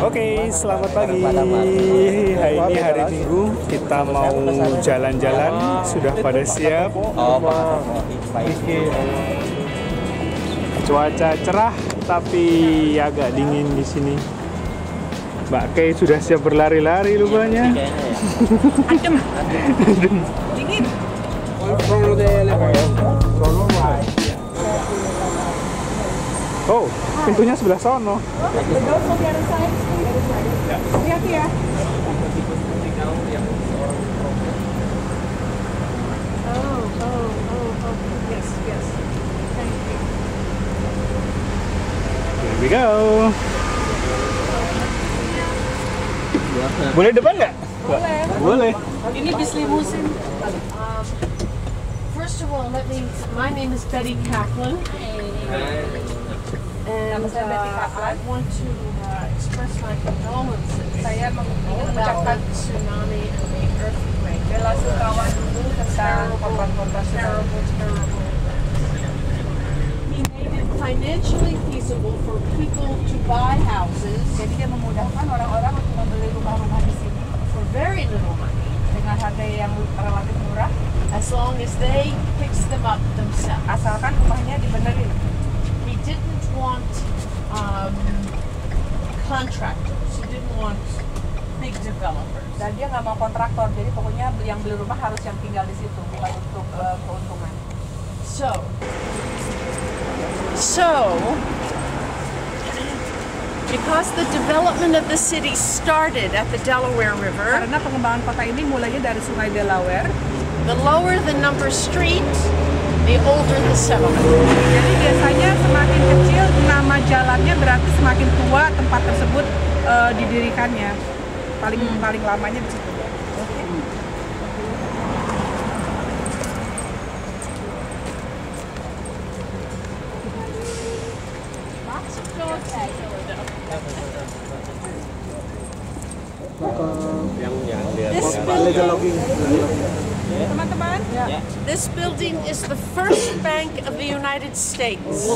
Oke, selamat pagi. Hari ini hari Minggu, kita mau jalan-jalan. Sudah pada siap? Cuaca cerah, tapi agak dingin di sini. Mbak Kay sudah siap berlari-lari rupanya. Adem. Dingin. Oh, pintunya sebelah sono. Hati-hati ya. Yes. Thank you. Here we go. Boleh depan nggak? Boleh. Ini bis limusin. First of all, my name is Betty Kaplan. And I want to express my condolences about the tsunami and the earthquake. Terrible. He made it financially feasible for people to buy houses. Jadi dia memudahkan orang-orang untuk membeli rumah-rumah di sini for very little money, dengan harga yang relatif murah, as long as they fix them up themselves. asalkan rumahnya dibenerin. He didn't want contractors. He didn't want big developers. Dan dia nggak mau kontraktor, jadi pokoknya yang beli rumah harus yang tinggal di situ, bukan untuk keuntungan. So, because the development of the city started at the Delaware River, Karena pengembangan kota ini mulainya dari Sungai Delaware, the lower the number street, the older the settlement. jadi biasanya semakin kecil nama jalannya berarti semakin tua tempat tersebut didirikannya. Paling lamanya di situ. Lots of dogs in Philadelphia. This building, Teman-teman, this building is the first bank of the United States.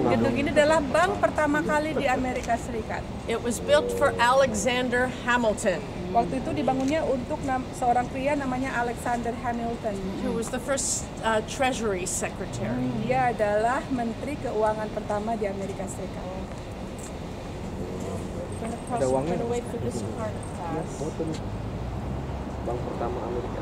gedung ini adalah bank pertama kali di Amerika Serikat. It was built for Alexander Hamilton, Waktu itu dibangunnya untuk seorang pria namanya Alexander Hamilton. who was the first Treasury Secretary. Dia adalah Menteri Keuangan pertama di Amerika Serikat. Ada uangnya. Bank pertama Amerika.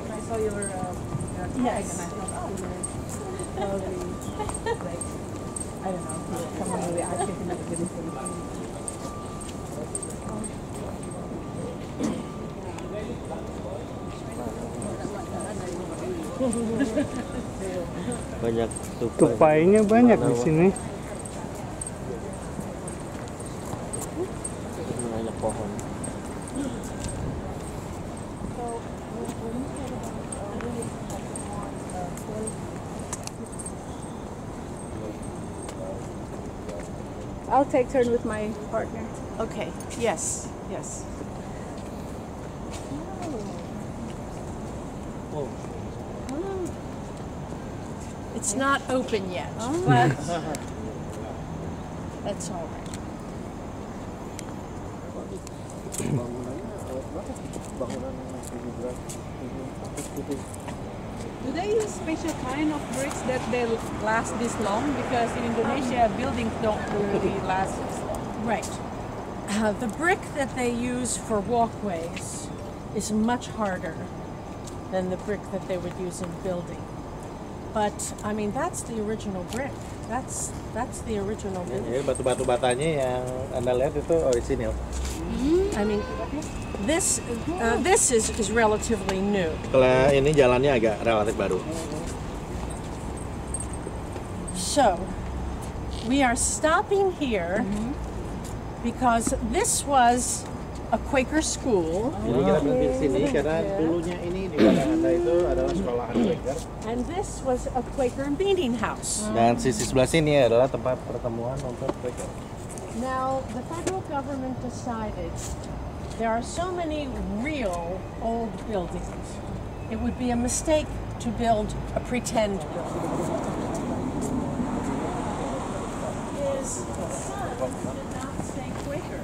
I saw your tag Yes. and I thought, oh, you're probably like, I don't know, someone really active in the city. Banyak Tupainya banyak di sini. banyak pohon. I'll take turn with my partner. Okay, yes. Oh. It's not open yet, but that's all right. Do they use special kind of bricks that they last this long? Because in Indonesia, buildings don't really last this long. Right. The brick that they use for walkways is much harder than the brick that they would use in building. But I mean, that's the original brick. That's the original brick. Jadi batu-batu batanya yang Anda lihat itu orisinil. I mean, this is relatively new. Setelah ini jalannya agak relatif baru. So, we are stopping here because this was a Quaker school. Jadi kita berhenti di sini karena dulunya ini di belakang Anda itu adalah sekolahan Quaker. And this was a Quaker meeting house. Dan sisi sebelah sini adalah tempat pertemuan untuk Quaker. Now, the federal government decided there are so many real old buildings. It would be a mistake to build a pretend building. His son did not stay Quaker.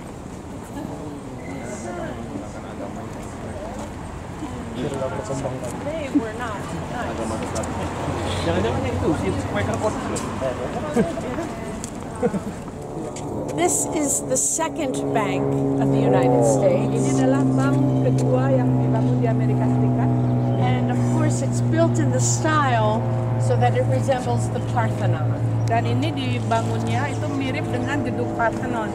His son. They were not nice. Jangan-jangan yang itu si Quaker Code. This is the second bank of the United States. Ini adalah bank kedua yang dibangun di Amerika Serikat. And of course it's built in the style so that it resembles the Parthenon. Dan ini dibangunnya itu mirip dengan gedung Parthenon.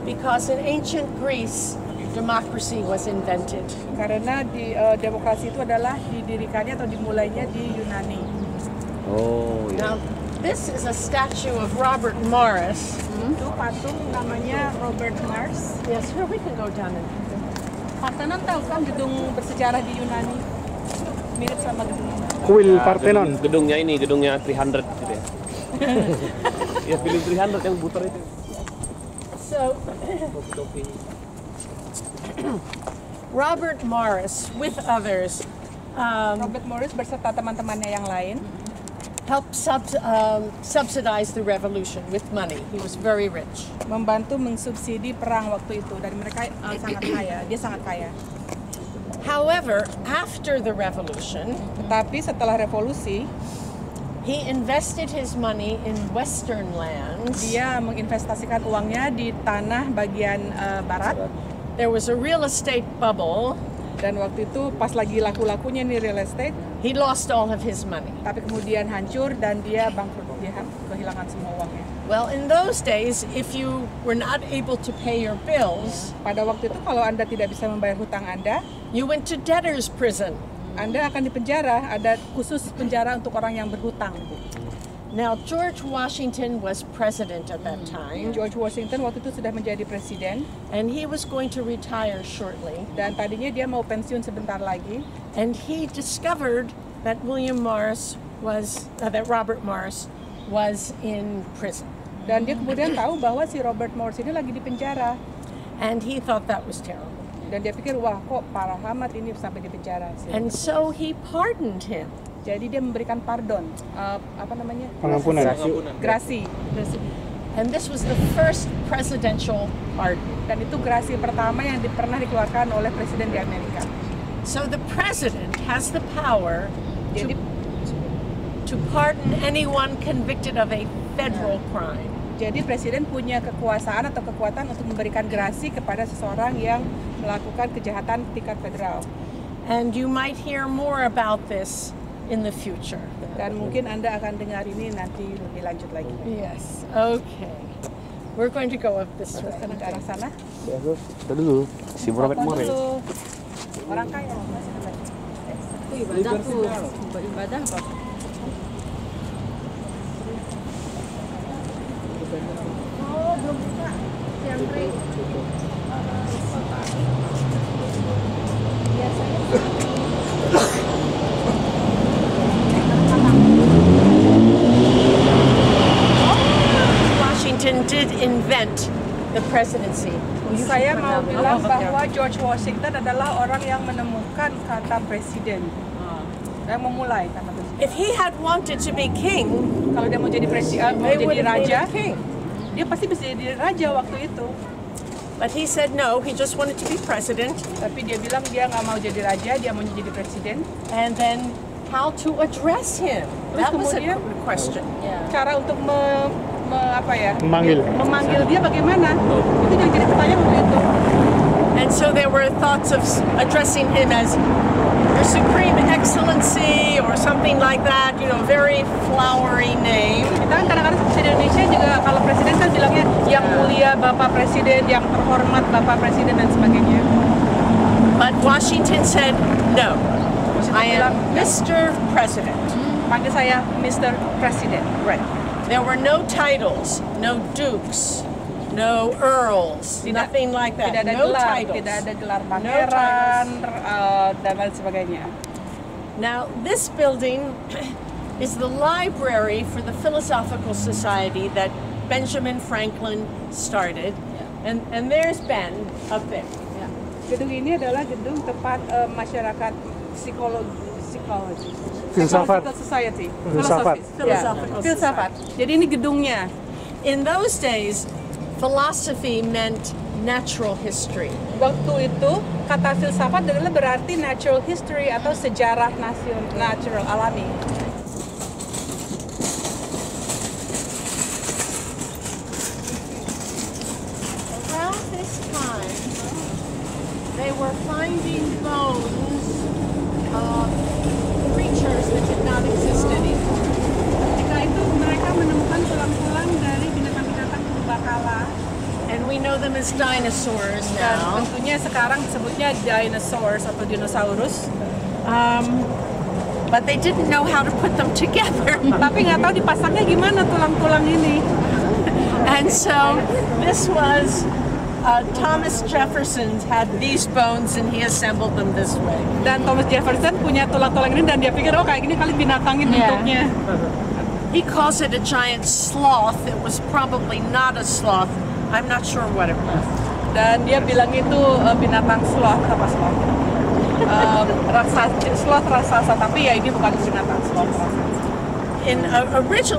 Because in ancient Greece, democracy was invented. Karena demokrasi itu adalah didirikannya atau dimulainya di Yunani. Oh, Now, this is a statue of Robert Morris. Itu patung namanya Robert Mars. Yes, here we can go down and Parthenon tahu kan gedung bersejarah di Yunani? Mirip sama gedung ini. Kuil Parthenon. Gedungnya ini, gedungnya 300 gitu ya. Ya film 300 yang putar itu. So, Robert Morris, with others, Robert Morris beserta teman-temannya yang lain helped subsidize the revolution with money. He was very rich. membantu mensubsidi perang waktu itu dan mereka sangat kaya. Dia sangat kaya. However, after the revolution, Tetapi setelah revolusi, he invested his money in Western lands. dia menginvestasikan uangnya di tanah bagian barat. There was a real estate bubble. Dan waktu itu pas lagi laku-lakunya nih real estate, He lost all of his money. tapi kemudian hancur dan dia bangkrut, dia kehilangan semua uangnya. Well, in those days, if you were not able to pay your bills, Pada waktu itu kalau Anda tidak bisa membayar hutang Anda, you went to debtor's prison. Anda akan dipenjara. Ada khusus penjara untuk orang yang berhutang. Now, George Washington was president at that time, George Washington waktu itu sudah menjadi presiden and he was going to retire shortly. dan tadinya dia mau pensiun sebentar lagi. And he discovered that that Robert Morris was in prison. Dan dia kemudian tahu bahwa si Robert Morris ini lagi di penjara. And he thought that was terrible. Dan dia pikir, wah kok parah amat ini sampai di penjara. And so he pardoned him. Jadi dia memberikan pardon, apa namanya? Pengampunan. Grasi. And this was the first presidential pardon. Dan itu grasi pertama yang pernah dikeluarkan oleh presiden di Amerika. So the president has the power Jadi, to pardon anyone convicted of a federal crime. jadi presiden punya kekuasaan atau kekuatan untuk memberikan grasi kepada seseorang yang melakukan kejahatan tingkat federal. And you might hear more about this in the future. Dan mungkin Anda akan dengar ini nanti lebih lanjut lagi. Yes. Okay. We're going to go up this way. Terus ke arah sana. Kita dulu si Robert Morris. Dulu. Orang kaya. Ibadah tuh, ibadah apa? Oh, belum buka. Yang Washington did invent the presidency. Saya mau bilang bahwa George Washington adalah orang yang menemukan kata presiden. Yang memulai kata presiden. If he had wanted to be king, Kalau dia mau jadi presiden, mau they would jadi have made raja, him king. dia pasti bisa jadi raja waktu itu. But he said no, he just wanted to be president. Tapi dia bilang dia nggak mau jadi raja, dia mau jadi presiden. And then how to address him? Terus That was a kemudian- question. Cara untuk Memanggil. memanggil dia bagaimana? Itu yang jadi pertanyaan waktu itu. And so there were thoughts of addressing him as Your Supreme Excellency or something like that, you know, very flowery name. Kita kan kadang-kadang di Indonesia juga kalau presiden kan bilangnya yang mulia Bapak Presiden, yang terhormat Bapak Presiden dan sebagainya. But Washington said, no, I am Mr. President. Panggil saya Mr. President. Right. There were no titles, no dukes, no earls, nothing like that. Tidak ada No gelar, titles. tidak ada gelar pangeran dan lain sebagainya. Now, this building is the library for the Philosophical Society that Benjamin Franklin started. And there's Ben up there. Gedung ini adalah gedung tempat masyarakat psikologi. Filsafat. Philosophical Society. Filsafat. Philosophical Filsafat. Jadi ini gedungnya. In those days, philosophy meant natural history. Waktu itu kata filsafat adalah berarti natural history atau sejarah natural alami. Around this time, they were finding bones of creatures that did not exist anymore. Ketika itu mereka menemukan tulang-tulang dari binatang-binatang purbakala. And we know them as dinosaurs Dan now. tentunya sekarang disebutnya dinosaurs atau dinosaurus. But they didn't know how to put them together. Tapi nggak tahu dipasangnya gimana tulang-tulang ini. And so this was Thomas Jefferson had these bones and he assembled them this way. Dan Thomas Jefferson punya tulang-tulang ini dan dia pikir oh kayak gini kali binatangin bentuknya. He calls it a giant sloth. It was probably not a sloth. I'm not sure what it was. Dan dia bilang itu binatang sloth apa sloth? Sloth raksasa, tapi ya ini bukan binatang sloth raksasa.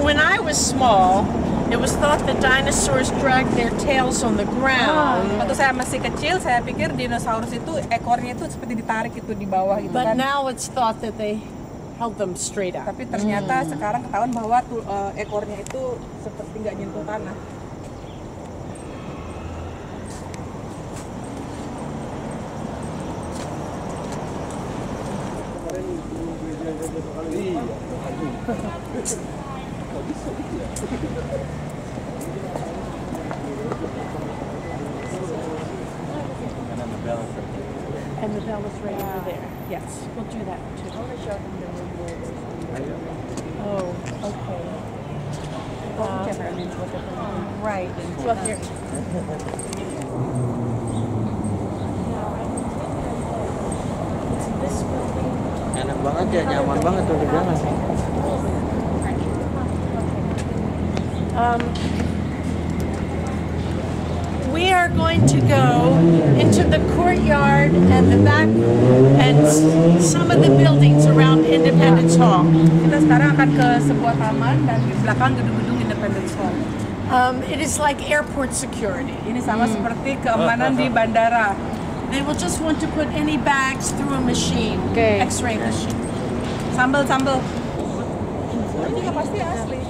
When I was small, it was thought that dinosaurs dragged their tails on the ground. Waktu saya masih kecil, saya pikir dinosaurus itu ekornya itu seperti ditarik itu di bawah gitu But kan. now it's thought that they held them straight up. Tapi ternyata sekarang ketahuan bahwa ekornya itu seperti nggak nyentuh tanah. And the bell is right over there. Yes, we'll do that too. Oh, okay. Right. Well, here. This building. Enak banget ya, nyaman banget tuh di jalan. We are going to go into the courtyard and the back and some of the buildings around Independence Hall. Kita sekarang akan ke sebuah taman dan di belakang gedung-gedung Independence Hall. It is like airport security. Ini sama seperti keamanan di bandara. They will just want to put any bags through a machine, Okay. X-ray machine. Sambal. Ini juga pasti asli.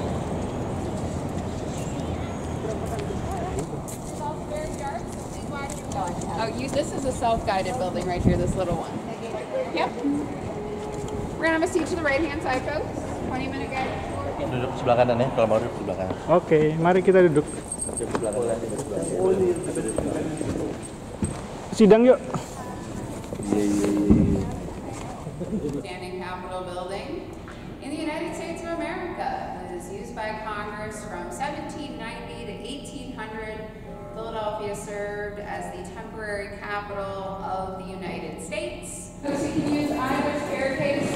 Oh, this is a self-guided building right here, this little one. Yep. We're gonna have a seat to the right-hand side, folks. 20-minute guide. Duduk sebelah kanan ya, kalau mau duduk sebelah kanan. Oke, mari kita duduk. Sebelah kanan. Sidang yuk. Standing Capitol building in the United States of America. It was used by Congress from 1790 to 1800. Philadelphia served as the temporary capital of the United States. So you can use either staircase.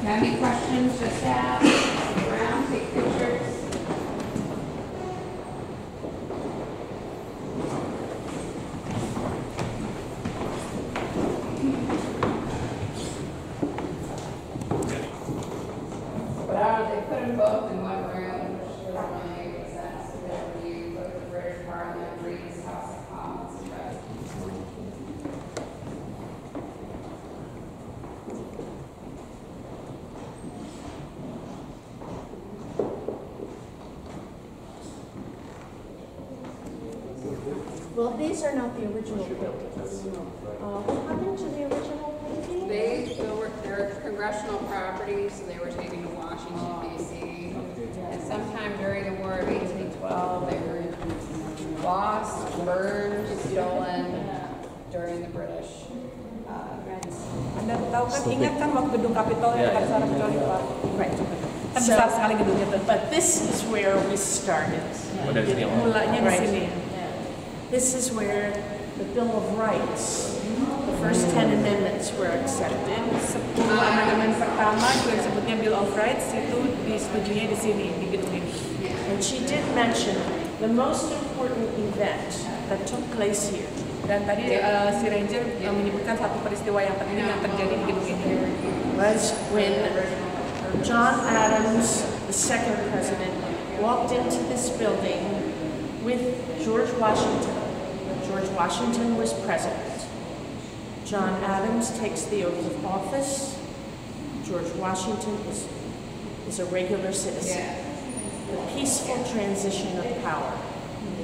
Have any questions, just ask. Look around, take pictures. But they put them both in one room, which doesn't really make sense. Because when you look at the British Parliament, reads House of Commons, but Well, these are not the original buildings. What happened to the original buildings? They're congressional property, so they were taken to Washington, D.C. And sometime during the War of 1812, they were lost, burned, stolen during the British. Anda tahu kan, ingat kan waktu gedung Kapitol yang pada saat Kapitol itu, Right. kan besar sekali gedungnya tuh. But this is where we started. Mulanya di sini. This is where the Bill of Rights, the first 10 amendments were accepted. 10 amandemen pertama juga disebutnya Bill of Rights, itu disetujuinya di sini, di gedung ini. And she did mention the most important event that took place here. Dan tadi si Ranger menyebutkan satu peristiwa yang penting yang terjadi di gedung ini. Was when John Adams, the second president, walked into this building with George Washington. George Washington was president. John Adams takes the oath of office. George Washington is a regular citizen. The peaceful transition of power.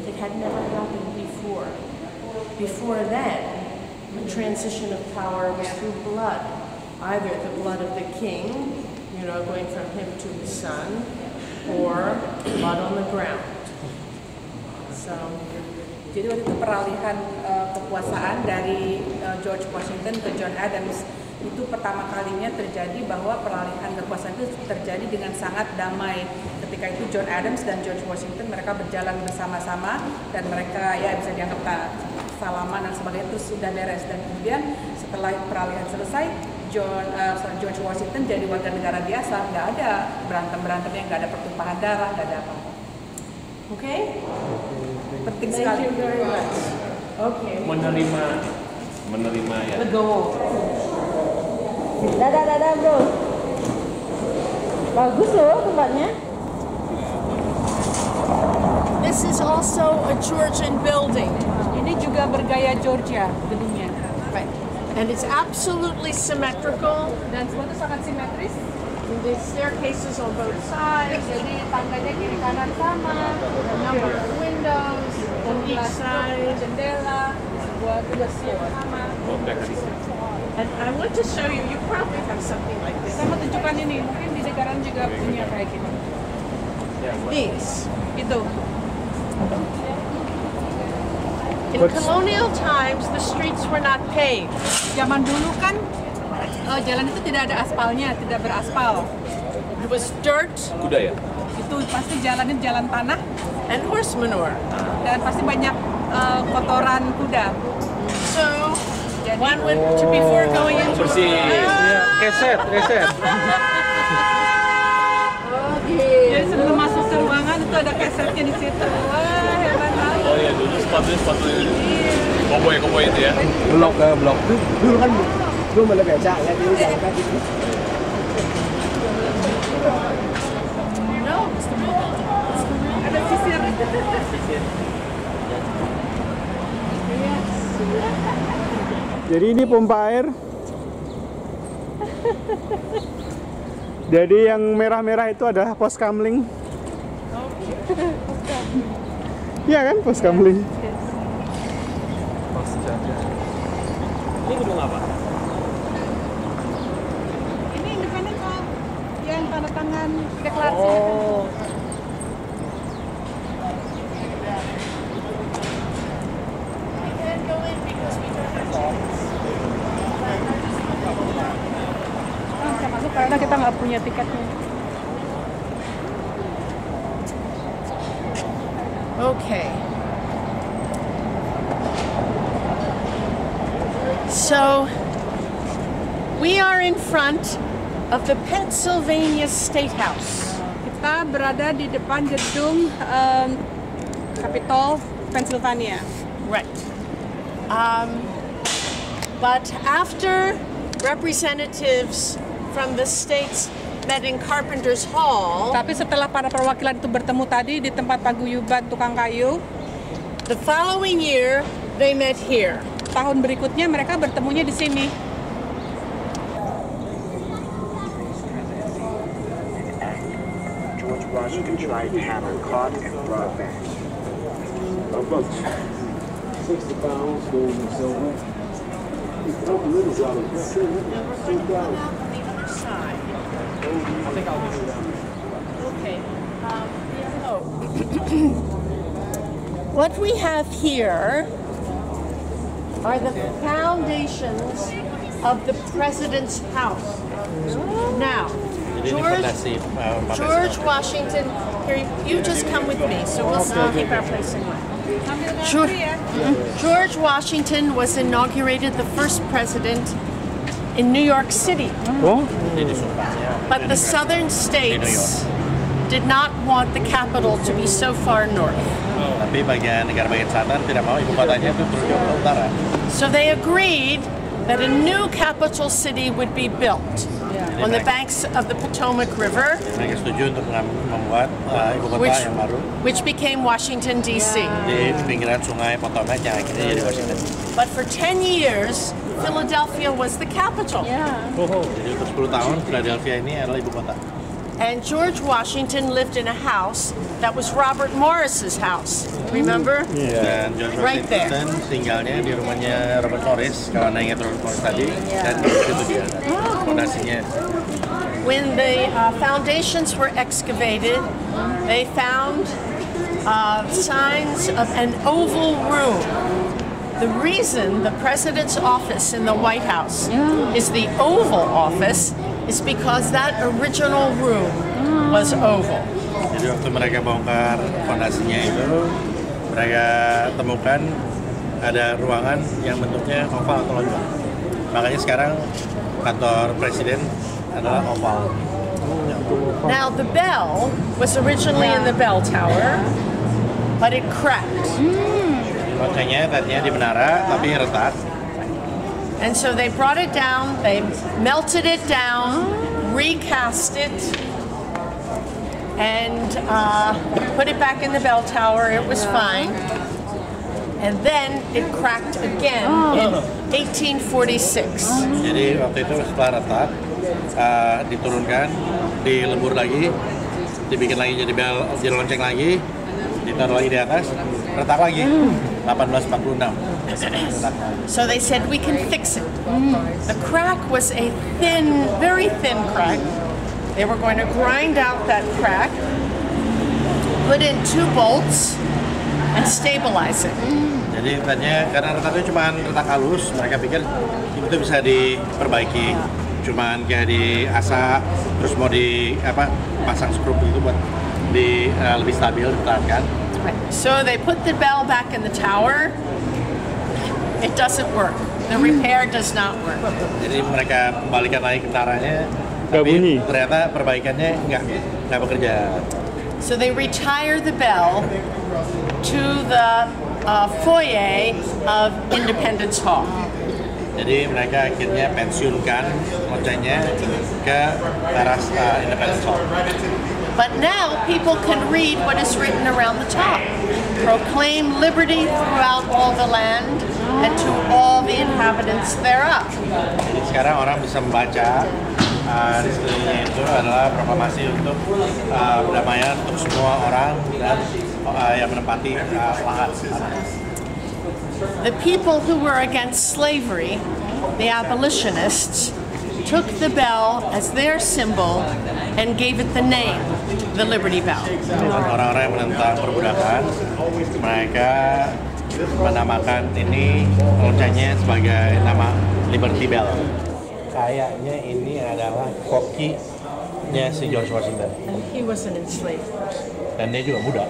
It had never happened before. Before then, the transition of power was through blood. Either the blood of the king, going from him to his son, or blood on the ground. So, jadi waktu itu peralihan kekuasaan dari George Washington ke John Adams itu pertama kalinya terjadi bahwa peralihan kekuasaan itu terjadi dengan sangat damai. Ketika itu John Adams dan George Washington mereka berjalan bersama-sama dan mereka ya bisa dianggap salaman dan sebagainya itu sudah beres, dan kemudian setelah peralihan selesai George Washington jadi warga negara biasa, nggak ada berantem-berantemnya, nggak ada pertumpahan darah, nggak ada apa-apa. okay? Penting Thank sekali. you very much. Okay. Menerima ya. Legowo. Dadah bro. Bagus loh tempatnya. This is also a Georgian building. Ini juga bergaya Georgia gedungnya. Right. And it's absolutely symmetrical. Dan semua itu sangat simetris. The staircases on both sides. Jadi tangganya kiri kanan sama, number of windows, On each side. jendela, buat sama. And I want to show you, you probably have something like this. Saya mau tunjukkan ini, mungkin di Negara juga punya kayak gini. These. Itu. In colonial times, the streets were not paved. Zaman dulu kan jalan itu tidak ada aspalnya, tidak beraspal. It was dirt Kuda ya? Itu pasti jalannya jalan tanah and horse manure. dan pasti banyak kotoran kuda. So, one would, before going into Bersih. Keset. Jadi sebelum masuk ke ruangan itu ada kesetnya di situ. Wah, hebat banget. Oh iya, dulu sepatu koboi itu ya. Blok dulu kan belum ada becak ya, dulu jalan kaki. No, it's the real building. Ada sisir. Jadi ini pompa air. Jadi yang merah-merah itu adalah pos kamling. Iya kan, pos kamling. Ini gedung apa? Ini independen kok, yang tanda tangan deklarasi. Oh. We can't go in because we don't have tickets. Kita bisa masuk karena kita nggak punya tiketnya. Okay. So, we are in front of the Pennsylvania State House. Kita berada di depan gedung Capitol, Pennsylvania. Right. But after representatives from the states met in Carpenter's Hall, Tapi setelah para perwakilan itu bertemu tadi di tempat paguyuban tukang kayu, the following year they met here. tahun berikutnya mereka bertemunya di sini. George Washington tried to have her caught and brought back. A boat. 60 pounds, gold and silver. Okay. What we have here are the foundations of the president's house. Now, George Washington, here, you just come with me, so we'll keep our place in line. George Washington was inaugurated the first president in New York City. But the southern states did not want the capital to be so far north. Tapi negara-bagian selatan tidak mau ibu kotanya itu terus jauh ke utara. So they agreed that a new capital city would be built on the banks of the Potomac River, Mereka setuju untuk membuat ibu kota yang baru which became Washington, D.C. di pinggiran sungai Potomac yang akhirnya jadi Washington. But for 10 years, Philadelphia was the capital. Jadi untuk 10 tahun Philadelphia ini adalah ibu kota. And George Washington lived in a house that was Robert Morris's house. Remember? Dan George Right there. Washington tinggalnya di rumahnya Robert Morris, kalau Anda ingat Robert Morris tadi, dan itu dia fondasinya. When the foundations were excavated, they found signs of an oval room. The reason the president's office in the White House is the Oval Office is because that original room was oval. Jadi waktu mereka bongkar fondasinya itu, mereka temukan ada ruangan yang bentuknya oval atau lonjong. Makanya sekarang kantor presiden adalah oval. Now the bell was originally in the bell tower, but it cracked. Loncengnya tadinya di menara, tapi retak. And so they brought it down, they melted it down, recast it, and put it back in the bell tower. It was fine. And then it cracked again in 1846. Jadi waktu itu setelah retak, diturunkan, dilebur lagi, dibikin lagi jadi bel, jadi lonceng lagi, ditaruh lagi di atas, retak lagi. 1846. So they said, we can fix it. The crack was a thin, very thin crack. They were going to grind out that crack, put in 2 bolts, and stabilize it. Jadi tadinya karena retaknya cuma retak halus, mereka pikir itu bisa diperbaiki. Cuman kayak diasah, terus mau pasang skrup gitu buat lebih stabil, ditahankan. So they put the bell back in the tower. It doesn't work. The repair does not work. Jadi mereka kembalikan lagi ke menaranya, tapi ternyata perbaikannya nggak bekerja. So they retire the bell to the foyer of Independence Hall. Jadi mereka akhirnya pensiunkan loncengnya ke teras Independence Hall. But now people can read what is written around the top. Proclaim liberty throughout all the land and to all the inhabitants thereof. Jadi sekarang orang bisa membaca di sekelilingnya itu adalah proklamasi untuk perdamaian untuk semua orang dan yang menempati lahan. The people who were against slavery, the abolitionists, took the bell as their symbol and gave it the name, the Liberty Bell. Orang-orang yang menentang perbudakan, mereka menamakan ini loncengnya sebagai nama Liberty Bell. Kayaknya ini adalah kokinya si George Washington. And he was an enslaved. Dan dia juga budak.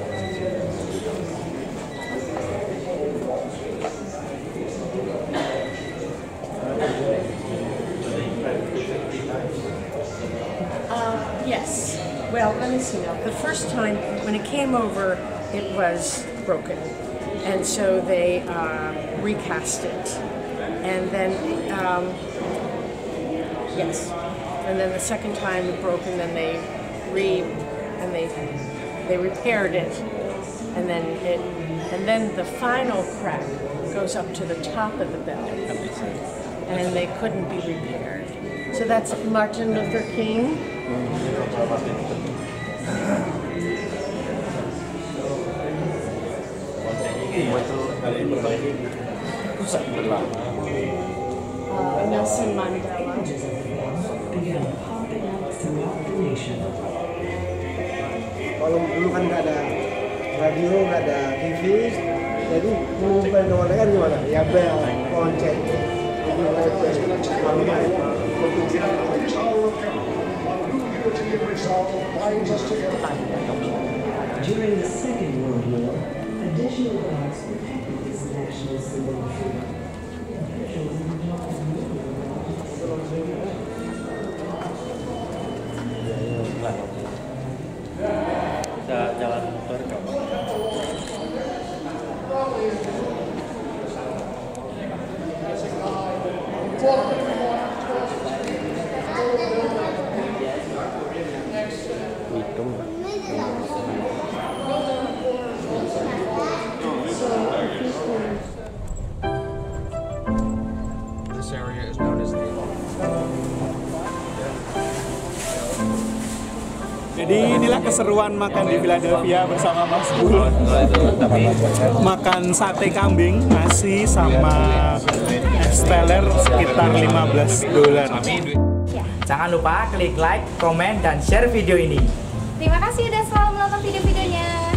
Yes. Well, let me see now. The first time when it came over, it was broken, and so they recast it, and then yes, and then the second time it broke, and then they repaired it, and then the final crack goes up to the top of the bell, and they couldn't be repaired. So that's Martin Luther King. Nelson Mandela. Kalau dulu kan nggak ada radio, nggak ada TV, jadi mengumumkan kemerdekaan gimana? Ya bel, lonceng. During the Second World War, additional laws protected this national symbol of freedom. Kita jalan motor ke This area is known as the Jadi inilah keseruan makan di Philadelphia bersama Mas Bul. Makan sate kambing, nasi sama es teler sekitar $15. Jangan lupa klik like, komen, dan share video ini. Terima kasih udah selalu menonton video-videonya.